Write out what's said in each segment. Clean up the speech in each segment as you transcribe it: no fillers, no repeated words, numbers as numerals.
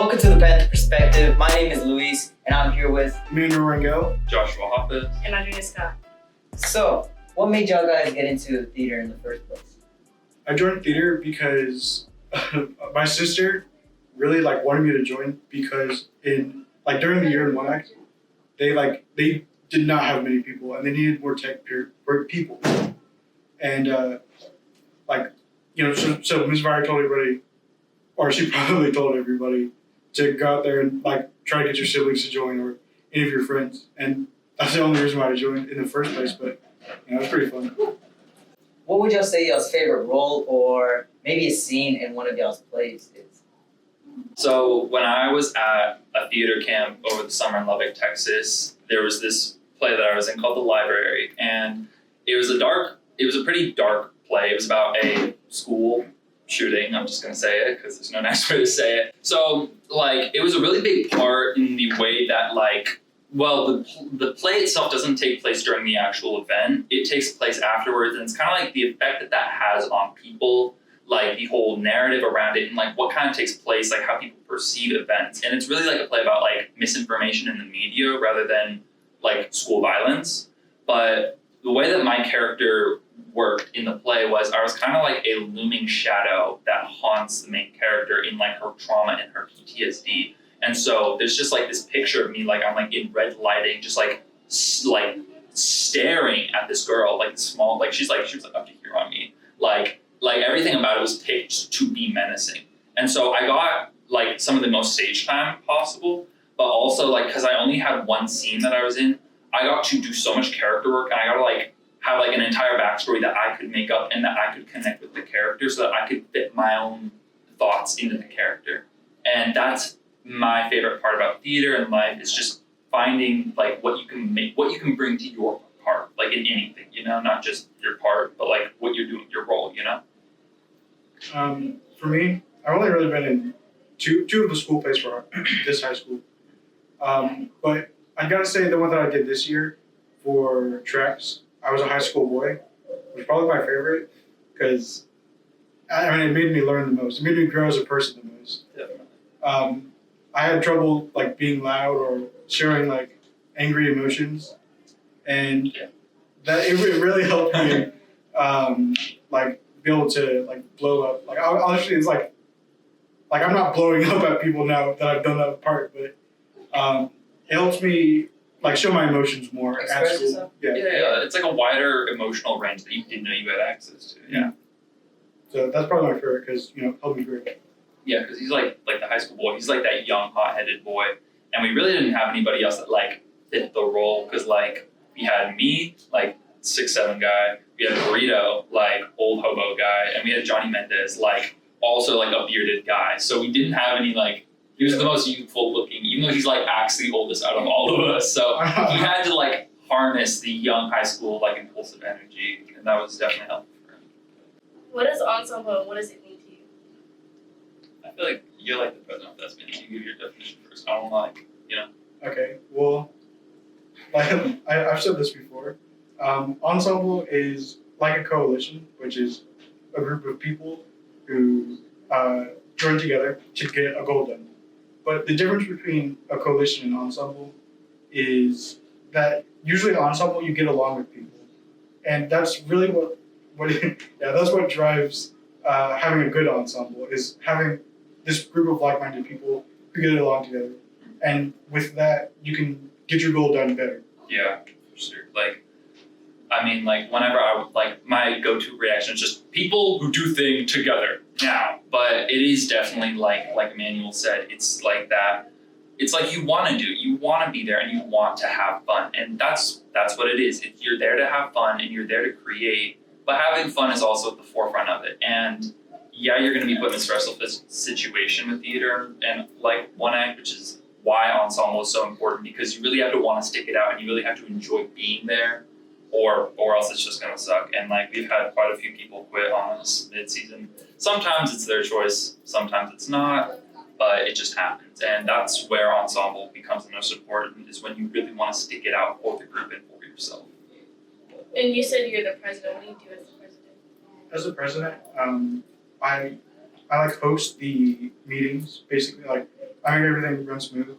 Welcome to the Panther Perspective. My name is Luis, and I'm here with Emmanuel, Rangel, Joshua Hoppis, and Ramirez Scott. So, what made y'all guys get into theater in the first place? I joined theater because my sister really wanted me to join because during the year in one act, they did not have many people and they needed more people. And so Ms. Vire told everybody, or she probably told everybody, to go out there and try to get your siblings to join or any of your friends. And that's the only reason why I joined in the first place. But it was pretty fun. What would y'all say y'all's favorite role or maybe a scene in one of y'all's plays is? So when I was at a theater camp over the summer in Lubbock, Texas, there was this play that I was in called The Library, and it was a pretty dark play. It was about a school shooting. I'm just gonna say it because there's no nice way to say it. So it was a really big part in the way that the play itself doesn't take place during the actual event. It takes place afterwards, and it's kind of like the effect that has on people, the whole narrative around it, and what kind of takes place, how people perceive events. And it's really a play about misinformation in the media rather than school violence. But the way that my character worked in the play was I was kind of like a looming shadow that haunts the main character in her trauma and her PTSD. And so there's just this picture of me, I'm in red lighting, just staring at this girl, small, she was up to here on me. Everything about it was pitched to be menacing. And so I got some of the most stage time possible, but also because I only had one scene that I was in, I got to do so much character work, and I got to have an entire backstory that I could make up and that I could connect with the character so that I could fit my own thoughts into the character. And that's my favorite part about theater and life, is just finding what you can bring to your part, in anything, not just your part, but what you're doing, your role, For me, I've only really been in two of the school plays for this high school. But I gotta say the one that I did this year for tracks, I was a high school boy, was probably my favorite because it made me learn the most. It made me grow as a person the most. Definitely. I had trouble being loud or showing angry emotions, and that it really helped me be able to blow up. Honestly, it's I'm not blowing up at people now that I've done that part, but it helps me show my emotions more at school. Yourself? Yeah. It's a wider emotional range that you didn't know you had access to. Yeah. So that's probably my favorite because helped me grow. Yeah, because he's the high school boy. He's that young, hot-headed boy, and we really didn't have anybody else that fit the role. Because we had me, 6'7" guy. We had Burrito, old hobo guy, and we had Johnny Mendez, also a bearded guy. So we didn't have any He was the most youthful looking, even though he's actually the oldest out of all of us. So he had to harness the young high school impulsive energy, and that was definitely helpful for him. What is ensemble and what does it mean to you? I feel like you're the president of this, man. You give your definition first. I don't Okay, well, I've said this before. Ensemble is like a coalition, which is a group of people who join together to get a goal done. But the difference between a coalition and ensemble is that usually ensemble you get along with people, and that's really that's what drives having a good ensemble, is having this group of like-minded people who get along together, and with that you can get your goal done better. Yeah, for sure. Whenever I would my go-to reaction is just people who do things together now. But it is definitely like Emmanuel said, it's that. It's you want to be there, and you want to have fun, and that's what it is. You're there to have fun, and you're there to create. But having fun is also at the forefront of it. And yeah, you're going to be put in a stressful situation with theater and one act, which is why ensemble is so important, because you really have to want to stick it out, and you really have to enjoy being there. Or else it's just gonna suck. And we've had quite a few people quit on us mid-season. Sometimes it's their choice, sometimes it's not, but it just happens. And that's where ensemble becomes the most important, is when you really want to stick it out for the group and for yourself. And you said you're the president. What do you do as the president? As the president, I host the meetings. Basically, I make everything run smooth.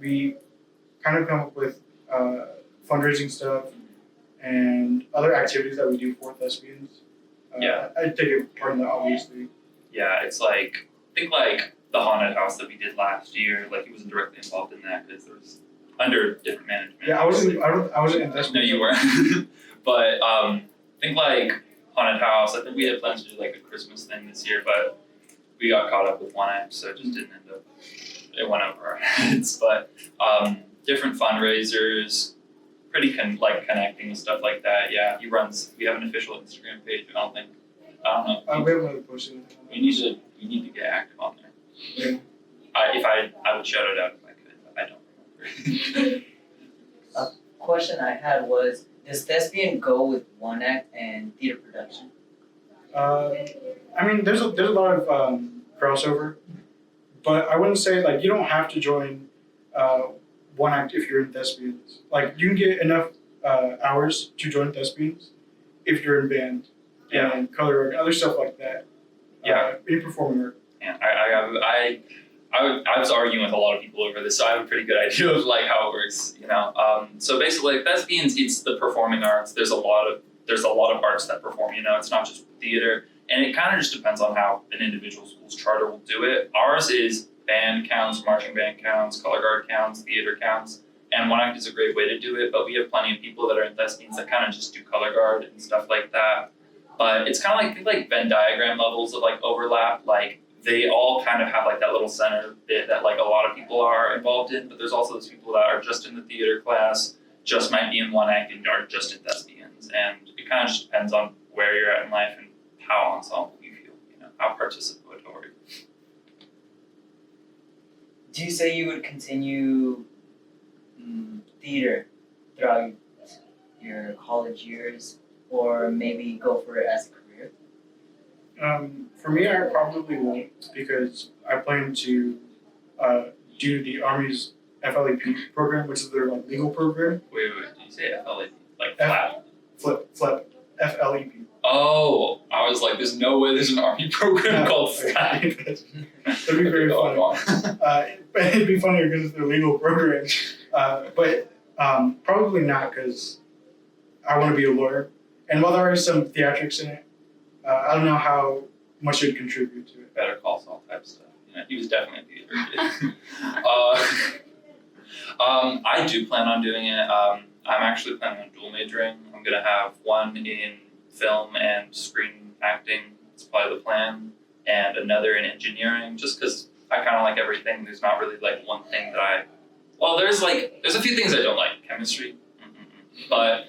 We kind of come up with fundraising stuff and other activities that we do for thespians. Yeah. I take a part in that, obviously. Yeah, it's like, I think like the haunted house that we did last year, like he wasn't directly involved in that because there was under different management. Yeah, I wasn't in thespian. No, you weren't. But I think like haunted house, I think we had plans to do like a Christmas thing this year, but we got caught up with one act, so it just didn't end up, it went over our heads. But different fundraisers, pretty connecting and stuff like that. Yeah, we have an official Instagram page. I don't know. We haven't really posted anything. We need to get active on there. Yeah. I would shout it out if I could, but I don't remember. Question I had was, does thespian go with one act and theater production? I mean, there's a lot of crossover, but I wouldn't say like you don't have to join one act if you're in thespians. Like you can get enough hours to join thespians if you're in band and color work, other stuff like that. In performing art. Yeah, I was arguing with a lot of people over this, so I have a pretty good idea of like how it works, you know. So basically, like, thespians, it's the performing arts. There's a lot of arts that perform. You know, it's not just theater, and it kind of just depends on how an individual school's charter will do it. Ours is band counts, marching band counts, color guard counts, theater counts, and one act is a great way to do it. But we have plenty of people that are in thespians that kind of just do color guard and stuff like that. But it's kind of like, think like Venn diagram levels of like overlap, like. They all kind of have like that little center bit that like a lot of people are involved in, but there's also those people that are just in the theater class, just might be in one act and are just in thespians, and it kind of just depends on where you're at in life and how ensemble you feel, you know, how participatory. Do you say you would continue theater throughout your college years, or maybe go for it as a career? For me, I probably won't because I plan to do the Army's FLEP program, which is their like legal program. Wait, did you say FLEP? Like flat? FLEP, FLEP. Oh, I was like, there's no way there's an Army program called flat. That'd be very funny. But it'd be funnier because it's their legal program. But probably not because I want to be a lawyer. And while there are some theatrics in it, I don't know how much it would contribute to it. Better Call Saul type stuff. You know, he was definitely a theater kid. I do plan on doing it. I'm actually planning on dual majoring. I'm gonna have one in film and screen acting. It's probably the plan, and another in engineering. Just because I kind of like everything. There's not really like one thing that there's a few things I don't like. Chemistry, but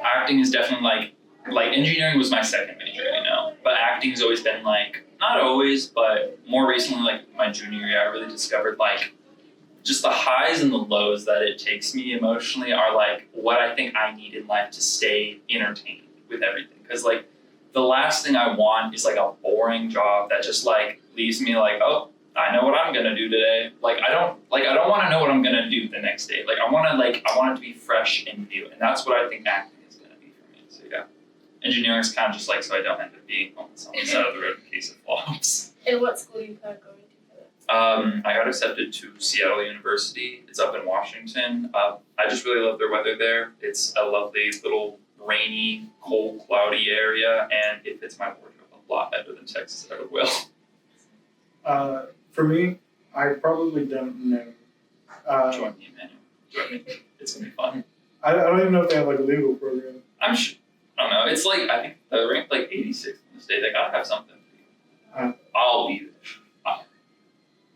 acting is definitely like engineering was my second major, you know, but acting has always been like, not always, but more recently, like my junior year, I really discovered like just the highs and the lows that it takes me emotionally are like what I think I need in life to stay entertained with everything. Because like the last thing I want is like a boring job that just like leaves me like, oh, I know what I'm gonna do today. Like I don't want to know what I'm gonna do the next day. Like I want it to be fresh and new, and that's what I think acting is gonna be for me. So yeah. Engineering is kind of just like so I don't end up being on the side of the road in case it flops. And what school do you plan on going to for that? I got accepted to Seattle University. It's up in Washington. I just really love their weather there. It's a lovely little rainy, cold, cloudy area, and it fits my wardrobe a lot better than Texas ever will. For me, I probably don't know. Join me, Emmanuel. Join me. It's gonna be fun. I don't even know if they have like a legal program. I'm sure. I don't know. It's like I think they're ranked like 86th in the state. They gotta have something. I'll be there.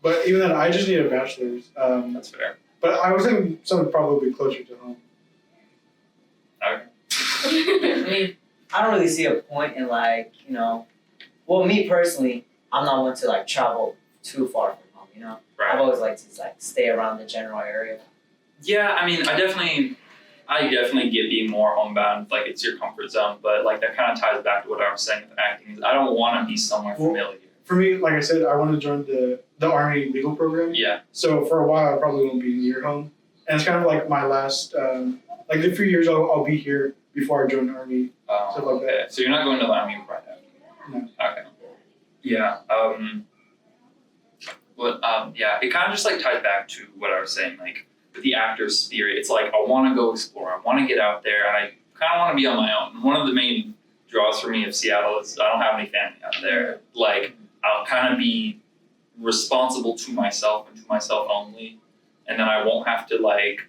But even then, I just need a bachelor's. That's fair. But I was thinking something probably closer to home. Okay. I mean, I don't really see a point in like, you know, well, me personally, I'm not one to like travel too far from home, you know? Right. I've always liked to like stay around the general area. Yeah, I mean, I definitely get being more homebound, like it's your comfort zone, but like that kind of ties back to what I was saying with acting is I don't want to be somewhere familiar. For me, like I said, I want to join the Army legal program. Yeah. So for a while, I probably won't be near home. And it's kind of like my last, like the few years I'll be here before I join the Army, stuff like that. So you're not going to the Army right after? No. Okay. Yeah. But yeah, it kind of just like ties back to what I was saying, like with the actor's spirit. It's like I want to go explore, I want to get out there, and I kind of want to be on my own. And one of the main draws for me of Seattle is I don't have any family out there. Like I'll kind of be responsible to myself and to myself only, and then I won't have to like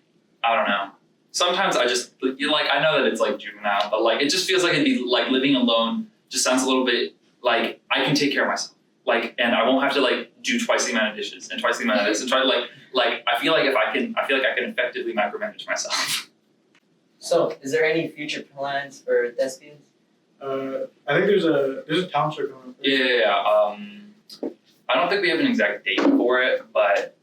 I don't know. Sometimes I just like I know that it's like juvenile, but like it just feels like it'd be like living alone. Just sounds a little bit like I can take care of myself. Like, and I won't have to like do twice the amount of dishes and twice the amount of this and try to like I feel like I can effectively micromanage myself. So, is there any future plans for thespians? I think there's a talent show coming up. Yeah. I don't think we have an exact date for it, but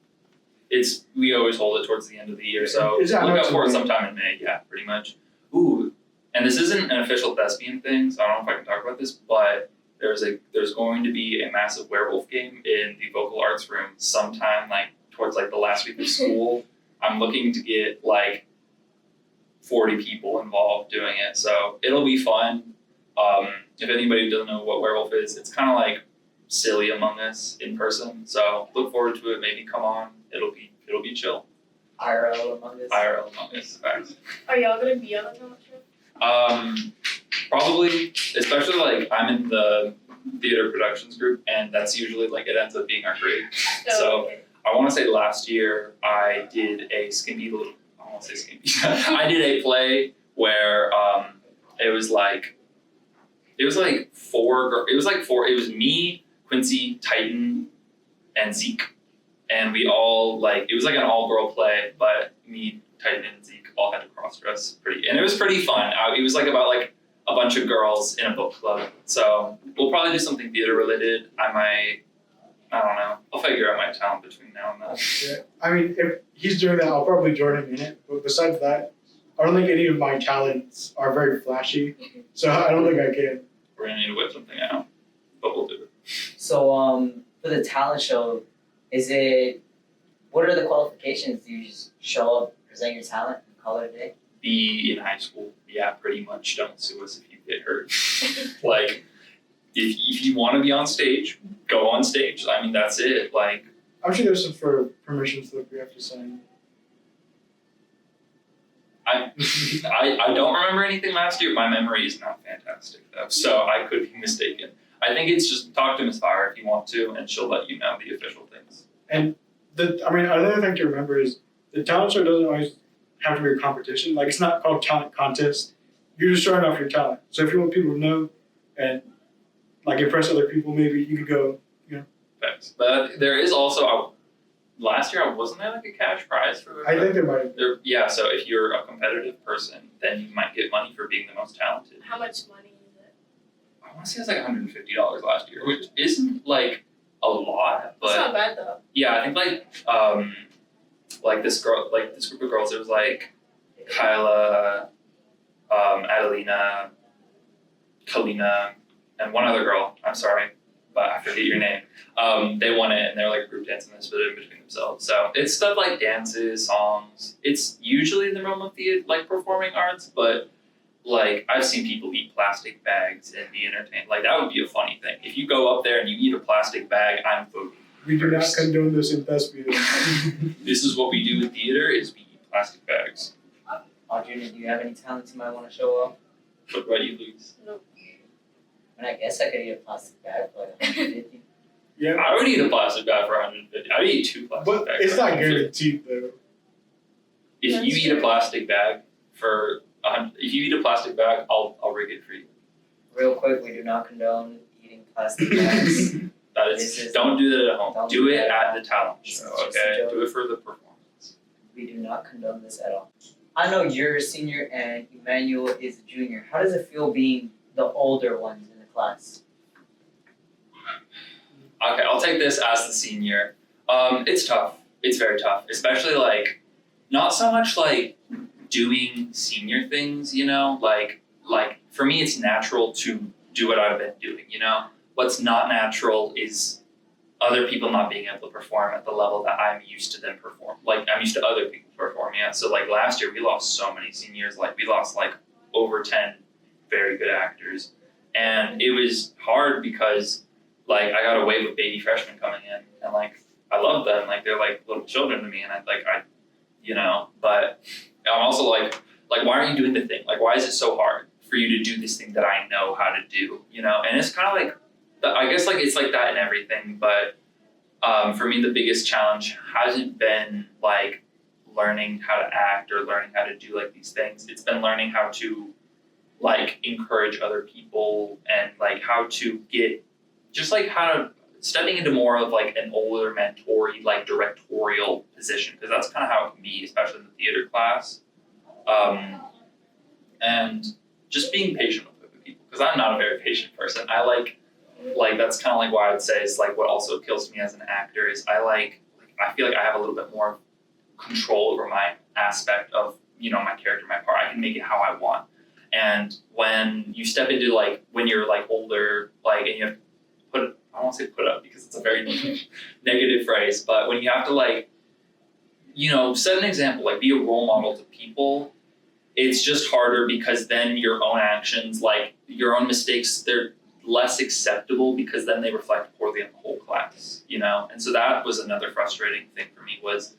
we always hold it towards the end of the year, so Is that look next out for it May? sometime in May. Yeah, pretty much. Ooh, and this isn't an official thespian thing, so I don't know if I can talk about this, but there's going to be a massive werewolf game in the vocal arts room sometime like towards like the last week of school. I'm looking to get like 40 people involved doing it, so it'll be fun. If anybody doesn't know what werewolf is, it's kind of like silly Among Us in person. So look forward to it. Maybe come on. It'll be chill. IRL Among Us? IRL Among Us. Facts. Are y'all gonna be on the talent show? Probably, especially like I'm in the theater productions group, and that's usually like it ends up being our grade. So Okay. I want to say last year I did a skimpy little. I won't say skimpy. I did a play where it was like four. It was me, Quincy, Titan, and Zeke, and we all it was like an all-girl play, but me, Titan, and Zeke all had to cross-dress and it was pretty fun. It was like about like a bunch of girls in a book club. So we'll probably do something theater-related. I don't know. I'll figure out my talent between now and then. Yeah. I mean, if he's doing that, I'll probably join him in it. But besides that, I don't think any of my talents are very flashy, so I don't think I can. We're gonna need to whip something out, but we'll do it. So, for the talent show, what are the qualifications? Do you just show up, present your talent, and call it a day? Be in high school, yeah, pretty much. Don't sue us if you get hurt. Like, if you want to be on stage, go on stage. I mean, that's it. Like, I'm sure there's some permission slip we have to sign. I don't remember anything last year. My memory is not fantastic though, so I could be mistaken. I think it's just talk to Miss Fire if you want to, and she'll let you know the official things. And another thing to remember is the talent show doesn't always have to be a competition. Like, it's not called talent contest. You're just showing off your talent. So if you want people to know and like impress other people, maybe you could go. Thanks. But there is also last year wasn't there like a cash prize for? I think there might be. Yeah. So if you're a competitive person, then you might get money for being the most talented. How much money is it? I want to say it's like $150 last year, which isn't like a lot, but It's not bad though. yeah, I think like this group of girls. It was like Kyla, Adelina, Kalina, and one other girl. I'm sorry, but I forget your name. They won it, and they're like group dancing this in between themselves. So it's stuff like dances, songs. It's usually in the realm of the like performing arts, but like I've seen people eat plastic bags and be entertained. Like that would be a funny thing. If you go up there and you eat a plastic bag, I'm voting. We do not first. condone this in thespian. This is what we do in theater: is we eat plastic bags. Audrina, do you have any talents you might want to show off? What about you, Luis? And I guess I could eat a plastic bag for like $150. Yeah, I would eat a plastic bag for $150. I would eat 2 plastic but bags. it's for not $150. guaranteed though. If That's you eat a true. plastic bag for if you eat a plastic bag, I'll rig it for you. Real quick, we do not condone eating plastic bags. That This is, is- don't do that at home. don't Do do it that. at the talent This show. is just a Okay, joke. do it for the performance. We do not condone this at all. I know you're a senior and Emmanuel is a junior. How does it feel being the older ones in the class? Okay, I'll take this as the senior. It's tough. It's very tough, especially like not so much like doing senior things, you know, like for me it's natural to do what I've been doing, you know. What's not natural is other people not being able to perform at the level that I'm used to them perform. Like I'm used to other people performing at. So like last year we lost so many seniors, like we lost like over 10 very good actors. And it was hard because like I got a wave of baby freshmen coming in and like I love them, like they're like little children to me, and but I'm also like why aren't you doing the thing? Like, why is it so hard for you to do this thing that I know how to do? And it's kind of like, I guess like it's like that in everything, but for me the biggest challenge hasn't been like learning how to act or learning how to do like these things. It's been learning how to like encourage other people and like how to get just like how to stepping into more of like an older mentory like directorial position, because that's kind of how it can be, especially in the theater class, and just being patient with the people, because I'm not a very patient person. I like that's kind of like why I would say is like what also kills me as an actor is I feel like I have a little bit more control over my aspect of my character, my part. I can make it how I want. And when you step into like when you're like older, like and you have to I won't say put up because it's a very negative phrase, but when you have to like set an example, like be a role model to people, it's just harder because then your own actions, like your own mistakes, they're less acceptable because then they reflect poorly on the whole class, And so that was another frustrating thing for me, was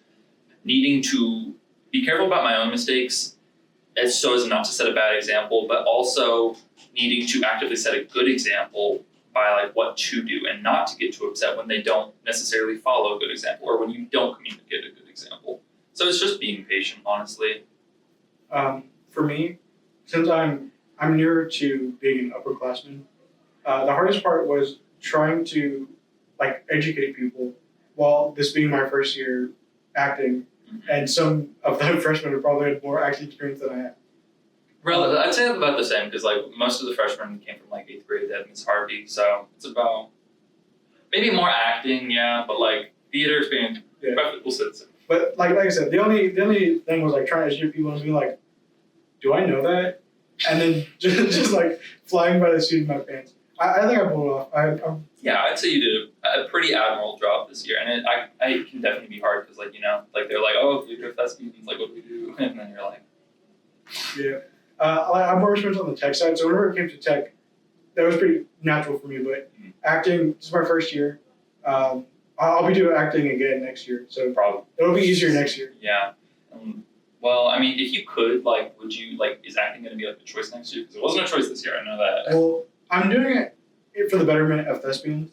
needing to be careful about my own mistakes so as not to set a bad example, but also needing to actively set a good example by like what to do and not to get too upset when they don't necessarily follow a good example or when you don't communicate a good example. So it's just being patient, honestly. For me, since I'm newer to being an upperclassman, the hardest part was trying to like educate people while this being my first year acting, and some of the freshmen have probably had more acting experience than I have. Really, I'd say about the same, because like most of the freshmen came from like 8th grade at Miss Harvey, so it's about maybe more acting, yeah, but like theater experience, we'll say the same. But like I said, the only thing was like trying to educate people and be like, do I know that? And then just like flying by the seat of my pants. I think I pulled it off. Yeah, I'd say you did a pretty admirable job this year, and I can definitely be hard because like like they're like, oh, if you're thespians, like what do we do? And then you're like, yeah. I'm more experienced on the tech side, so whenever it came to tech, that was pretty natural for me. But acting, this is my first year. I'll be doing acting again next year, so probably it'll be easier next year. Yeah. Well, I mean, if you could, like, would you is acting going to be like a choice next year? Because it wasn't a choice this year. I know that. Well, I'm doing it for the betterment of thespians,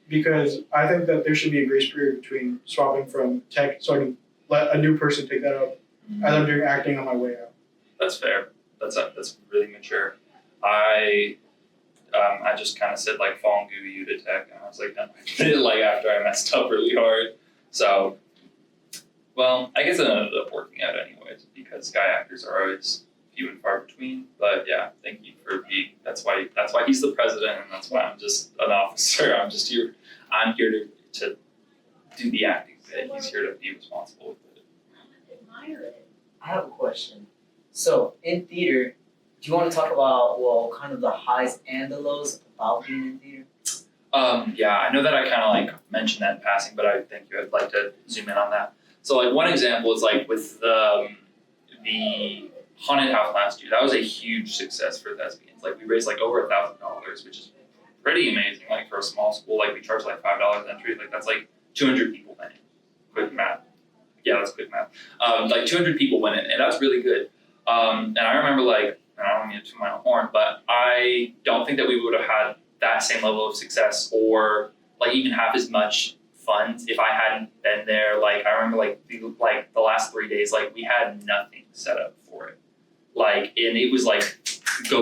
because I think that there should be a grace period between swapping from tech, so I can let a new person take that up, as I'm doing acting on my way out. That's fair. That's really mature. I just kind of said like fall and you to tech, and I was like done with it, like after I messed up really hard. So, well, I guess it ended up working out anyways, because guy actors are always few and far between. But yeah, thank you for being. That's why he's the president, and that's why I'm just an officer. I'm just here. I'm here to do the acting bit. He's here to be responsible with it. I have a question. So in theater, do you want to talk about kind of the highs and the lows about being in theater? Yeah, I know that I kind of like mentioned that in passing, but I think I'd like to zoom in on that. So like one example is like with the haunted house last year. That was a huge success for thespians. Like we raised like over $1,000, which is pretty amazing. Like for a small school, like we charge like $5 entry. Like that's like 200 people went in. Quick math. Yeah, that's quick math. Like 200 people went in, and that's really good. And I remember like, and I don't mean to toot my own horn, but I don't think that we would have had that same level of success or like even half as much funds if I hadn't been there. Like I remember like the last 3 days, like we had nothing set up for it. Like, and it was like go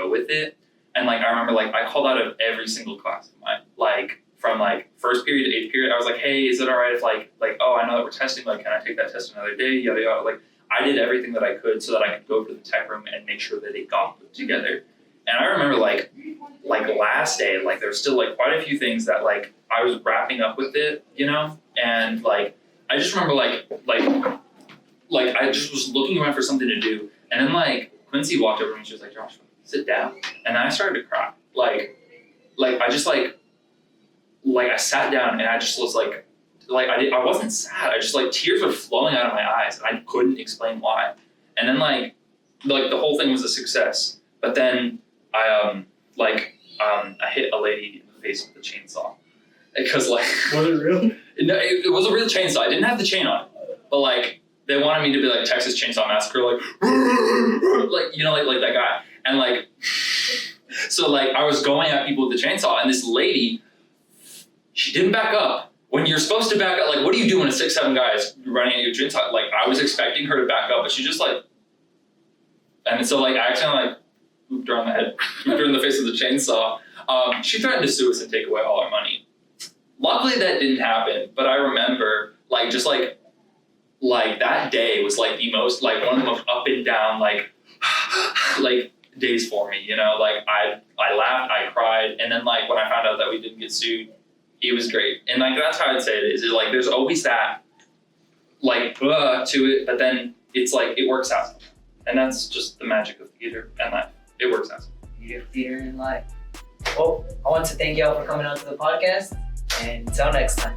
with it. And like I remember like I called out of every single class of mine, like from like first period to 8th period. I was like, hey, is it all right if like oh, I know that we're testing, like can I take that test another day? Yada yada. Like I did everything that I could so that I could go to the tech room and make sure that it got put together. And I remember like last day, like there's still like quite a few things that like I was wrapping up with it, and like I just remember like I just was looking around for something to do, and then like Quincy walked over and she was like, Josh, sit down, and then I started to cry. Like I just like I sat down and I just was like I wasn't sad. I just like tears were flowing out of my eyes and I couldn't explain why. And then like the whole thing was a success. But then I hit a lady in the face with a chainsaw. because like Was it real? no, it was a real chainsaw. I didn't have the chain on it, but like they wanted me to be like Texas Chainsaw Massacre, like like that guy, and like so like I was going at people with the chainsaw, and this lady, she didn't back up. When you're supposed to back up, like what do you do when a 6'7" guy is running at your chainsaw? Like I was expecting her to back up, but she just like, and so like I accidentally like whooped her on the head, whooped her in the face with the chainsaw. She threatened to sue us and take away all our money. Luckily that didn't happen, but I remember like just like that day was like the most like one of the most up and down like days for me, you know, like I laughed, I cried, and then like when I found out that we didn't get sued, it was great. And like that's how I'd say it is like there's always that like to it, but then it's like it works out, and that's just the magic of theater and life. It works out. Theater and life. Well, I want to thank y'all for coming on to the podcast, and until next time.